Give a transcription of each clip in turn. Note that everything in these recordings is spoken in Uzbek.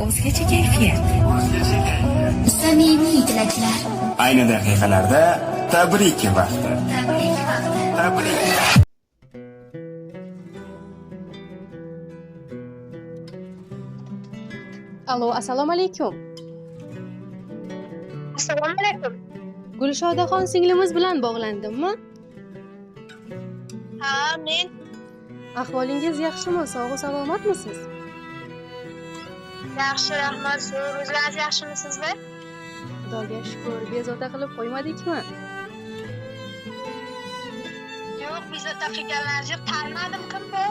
o'zgacha kayfiyat, samimiy tilaklar. Ayni daqiqalarda tabrik vaqti. Tabrik. Alo, assalomu alaykum. Assalomu alaykum. Gulshodaxon singlimiz bilan bog'landimmi? Ha, men Ahvolingiz yaxshimi? Sog' salomatmisiz? yaxshi, rahmat. Siz o'zlaringiz yaxshimisizlar? Xudoga shukr, bezovta qilib qo'ymadikmi? Yo'q, bezovta qilganlaringizni tanimadim, kim bu?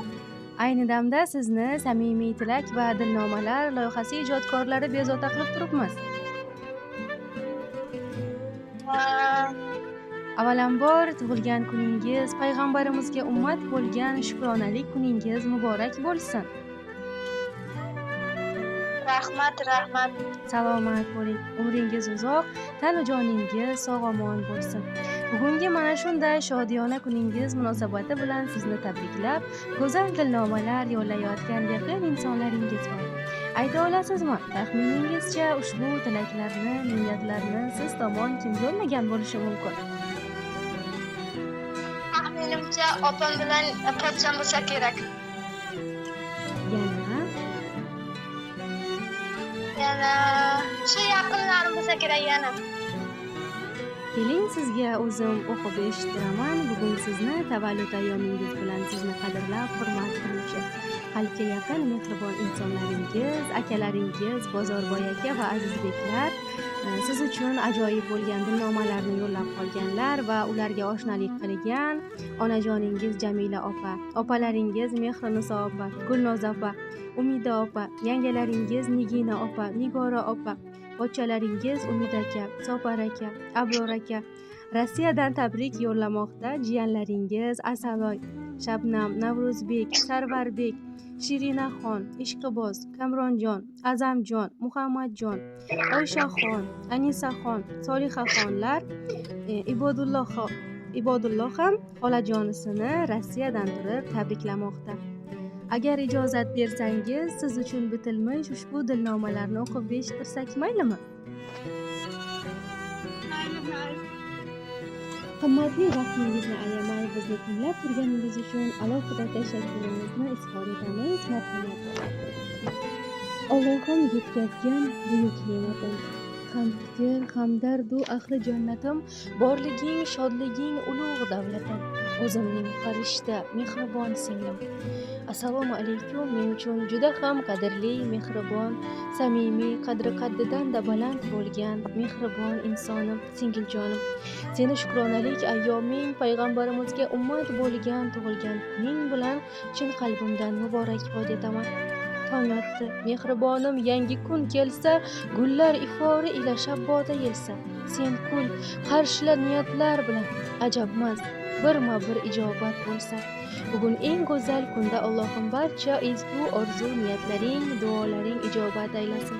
Ayni damda sizni samimiy tilak va dilnomalar loyihasi ijodkorlari bezovta qilib turibmiz. Avvalambor tug'ilgan kuningiz, payg'ambarimizga ummat bo'lgan shukronalik kuningiz muborak bo'lsin. Rahmat. Salomat bo'ling, umringiz uzoq, tanu joningiz sog'-omon bo'lsin. Bugungi mana shunday shodiyona kuningiz munosabati bilan sizni tabriklab, go'zal dilnomalar yo'llayotgan beqiyos insonlaringiz bor. Ayta olasizmi, taxminingizcha ushbu tilaklarni, niyatlarni siz tomon kim yo'llagan bo'lishi mumkin? Taxminimcha opam bilan pochcham bo'lsa kerak. Yana shu yaqinlarim bo'lsa kerak yana. Keling, sizga o'zim o'qib eshittiraman. Bugun sizni tavallud ayyomingiz bilan sizni qadrlab, hurmat qiluvchi, qalbga yaqin mehribon insonlaringiz, akalaringiz Bozorboy aka va Azizbeklar siz uchun ajoyib bo'lgan dilnomalarni yo'llab qolganlar va ularga oshnalik qilgan onajoningiz Jamila opa, opalaringiz Mehriniso opa, Gulnoz opa, Umida opa, yangalaringiz Nigina opa, Nigora opa, pochchalaringiz Umid aka, Sopar aka, Abror aka. Rossiyadan tabrik yo'llamoqda jiyanlaringiz Asaloy, Shabnam, Navruzbek, Sarvarbek, Shirinaxon, Ishqiboz, Kamronjon, Azamjon, Muhammadjon, Oyshaxon, Anisaxon, Solihaxonlar, Ibodulloh ham xolajonisini Rossiyadan turib tabriklamoqda. Agar ijozat bersangiz, siz uchun bitilmish ushbu dilnomalarni o'qib eshittirsak maylimi? Qimmatli vaqtingizni ayamay bizni tinglab turganingiz uchun alohida tashakkurimizni izhor etamiz. Marhamat. Allohim yetkazgan buyuk ne'matim, hamfikr, hamdardu ahli jannatim, borliging, shodliging, ulug' davlatim, o'zimning farishta, mehribon singlim. Assalomu alaykum. Men uchun juda ham qadrli, mehribon, samimiy, qadri qaddidan-da baland bo'lgan mehribon insonim, singiljonim. Seni shukronalik ayyoming, payg'ambarimizga ummat bo'lgan tug'ilgan kuning bilan chin qalbimdan muborakbod etaman. Tong otdi, mehribonim, yangi kun kelsa, gullar ifori ila shabboda yelsa. Sen kul, qarshilar niyatlar bilan ajabmas, birma-bir ijobat bo'lsa. Bugun eng go'zal kunda Allohim barcha ezgu orzu niyatlaring, duolaring ijobat aylasin.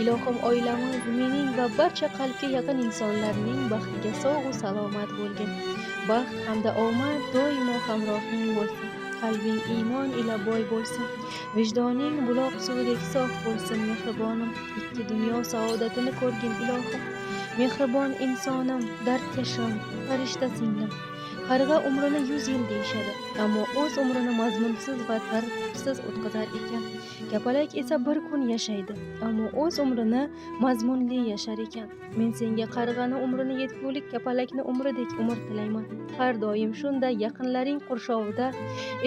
Ilohim oilamiz, mening va barcha qalbga yaqin insonlarning baxtiga sog'-u salomat bo'lgin. Baxt hamda omad doimo hamrohing bo'lsin. Qalbing iymon ila boy bo'lsin. Vijdoning buloq suvidek sof bo'lsin, mehribonim. Ikki dunyo saodatini ko'rgin ilohim. Mehribon insonim, dardkashim, farishta singlim. Qarg'a umrini 100 yil deyishadi, ammo o'z umrini mazmunsiz va tartibsiz o'tkazar ekan. Kapalak esa bir kun yashaydi, ammo o'z umrini mazmunli yashar ekan. Men senga qarg'ani umrini yetgulik, kapalakni umridek umr tilayman. Har doim shunday yaqinlaring qurshovida,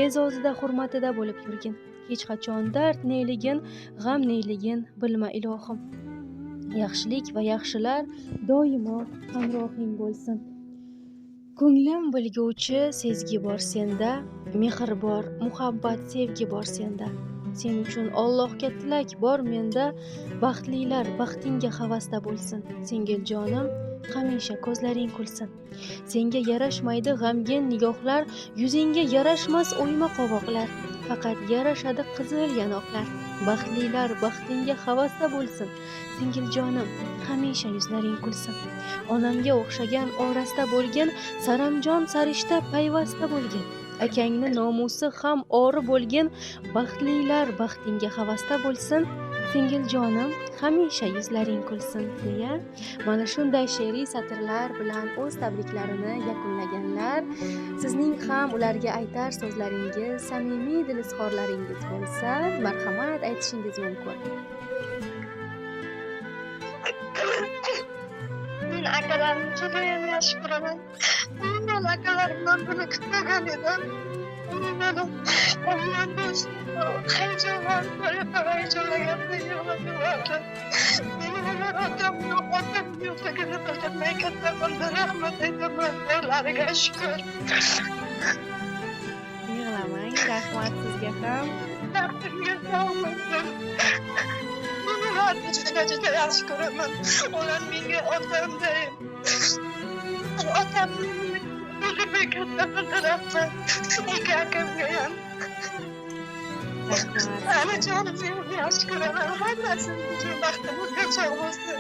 e'zozida, hurmatida bo'lib yurgin. Hech qachon dard neligin, g'am neligin bilma ilohim. Yaxshilik va yaxshilar doimo hamrohing bo'lsin. Ko'nglim bilguvchi sezgi bor senda, mehr bor, muhabbat, sevgi bor senda. Sen uchun Allohga tilak bor menda, baxtlilar baxtingga havasda bo'lsin. Singil jonim, hamisha ko'zlaring kulsin. Senga yarashmaydi g'amgin nigohlar, yuzingga yarashmas o'yma qovoqlar. Faqat yarashadi qizil yanoqlar. Baxtlilar baxtingga havasda bo'lsin. Singil jonim, hamisha yuzlaring kulsin. Onamga o'xshagan orasida bo'lgin, saramjon sarishta payvasta bo'lgin. Akangni nomusi ham ori bo'lgin. Baxtlilar baxtingga havasda bo'lsin. singiljonim, hamisha yuzlaring kulsin deya mana shunday she'riy satrlar bilan o'z tabriklarini yakunlaganlar. Sizning ham ularga aytar so'zlaringiz, samimiy dil izhorlaringiz bo'lsa, marhamat aytishingiz mumkin. Men akalarimni judayam yaxshi ko'raman. Men akalarimdan buni kutmagan edim. Hayajonlaganda yig'ladim. Meni otamni yo'qligini bildirmay katta qildi. Rahmat aytaman ularga shukr. Yig'lamang, rahmat sizga ham. Taqdirga sog'lik. Meni ularni juda yaxshi ko'raman. Ular menga otamday. Otamni bildirmay katta qildi. Rahmat. Ikki akamga ham. Ana jonim seni yaxshi ko'raman. Hammasining uchun baxtimizga chog' bo'lsin.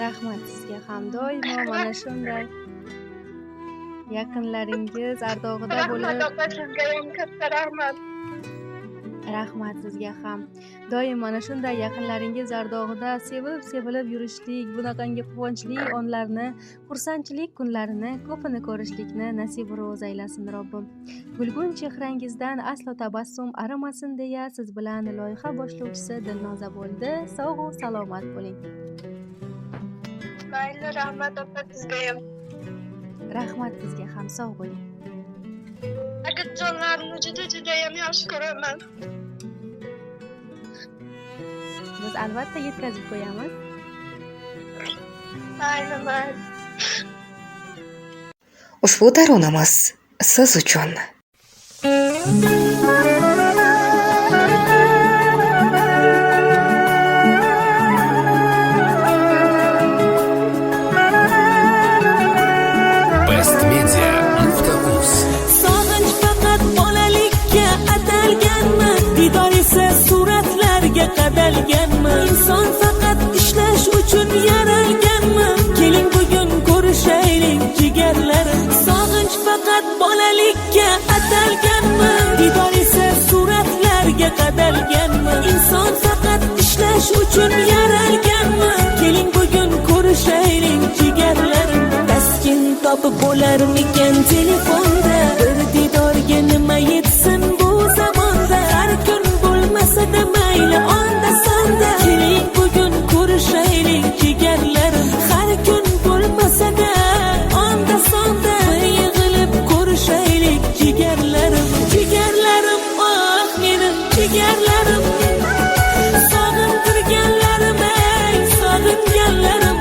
Rahmat sizga ham doimo mana shunday yaqinlaringiz ardog'ida bo'lib. Rahmat opa, sizga ham katta rahmat. Rahmat sizga ham. Doim mana shunday yaqinlaringiz ardog'ida sevilib yurishlik, bunaqangi quvonchli onlarni, xursandchilik kunlarini ko'pini ko'rishlikni nasib ro'z aylasin Robbim. Gulgun chehrangizdan aslo tabassum arimasin deya siz bilan loyiha boshlovchisi Dilnoza bo'ldi. Sog' va salomat bo'ling. Mayli, rahmat opa, sizga ham. Rahmat sizga ham, sog' bo'ling. Akajonlarni judayam yaxshi ko'raman. Biz albatta yetkazib qo'yamiz. Mayli. Ushbu taronamiz siz uchun. Bestmedia.uz Sog'inch faqat bolalikka atalganmi? Didor esa suratlarga qadalganmi? Inson faqat ishlash uchun yaralganmi? Keling bugun ko'rishaylik jigarlarim. Sog'inch faqat bolalikka atalganmi? Didor esa suratlarga qadalganmi? Inson faqat ishlash uchun yaralganmi? Keling bugun ko'rishaylik jigarlarim. Taskin topib bo'larmikan telefonda? Bir didorga nima yetsin bu zamonda? Har kun bo'lmasa-da mayli onda sonda. Keling bugun ko'rishaylik jigarlarim. Har kun bo'lmasa-da onda sonda. Bir yig'ilib ko'rishaylik jigarlarim. Jigarlarim, oh menim jigarlarim. Sog'intirganlarim, ey sog'inganlarim.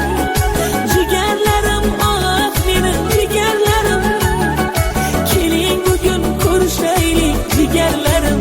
Jigarlarim, oh menim jigarlarim. Keling bugun ko'rishaylik jigarlarim.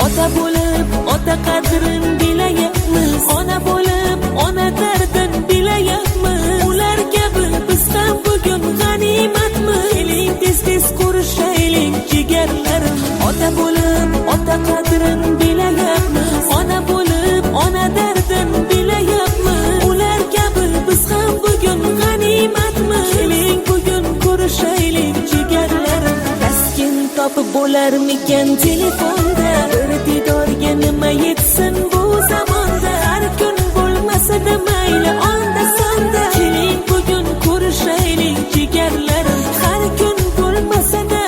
Ota bo'lib, ota qadrin bilayapmiz. Ona bo'lib, ona dardin bilayapmiz. Ular kabi biz ham bugun g'animatmiz. Keling tez ko'rishaylik jigarlarim. Ota bo'lib, ota qadrin bilayapmiz. Ona bo'lib, ona dardin bilayapmiz. Ular kabi biz ham bugun g'animatmiz. Keling bugun ko'rishaylik jigarlarim. Taskin topib bo'larmikan telefonda? Bir didorga nima yetsin bu zamonda? Har kun bo'lmasa-da mayli onda sonda. Keling bugun ko'rishaylik jigarlarim. Har kun bo'lmasa-da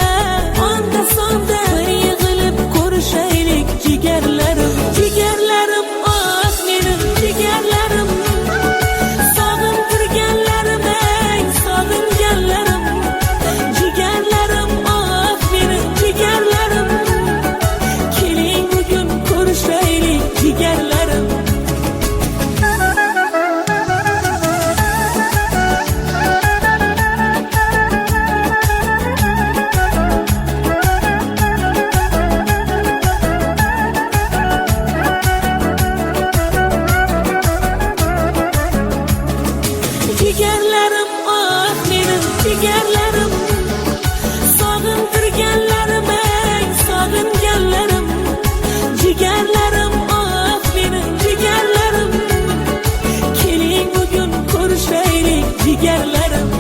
onda sonda. Bir yig'ilib ko'rishaylik jigarlarim. Jigarlarim, oh menim jigarlarim. Sog'intirganlarim, ey sog'inganlarim. Jigarlarim, oh menim jigarlarim. Keling bugun ko'rishaylik jigarlarim, ah mening jigarlarim. Keling bugun ko'rishaylik jigarlarim.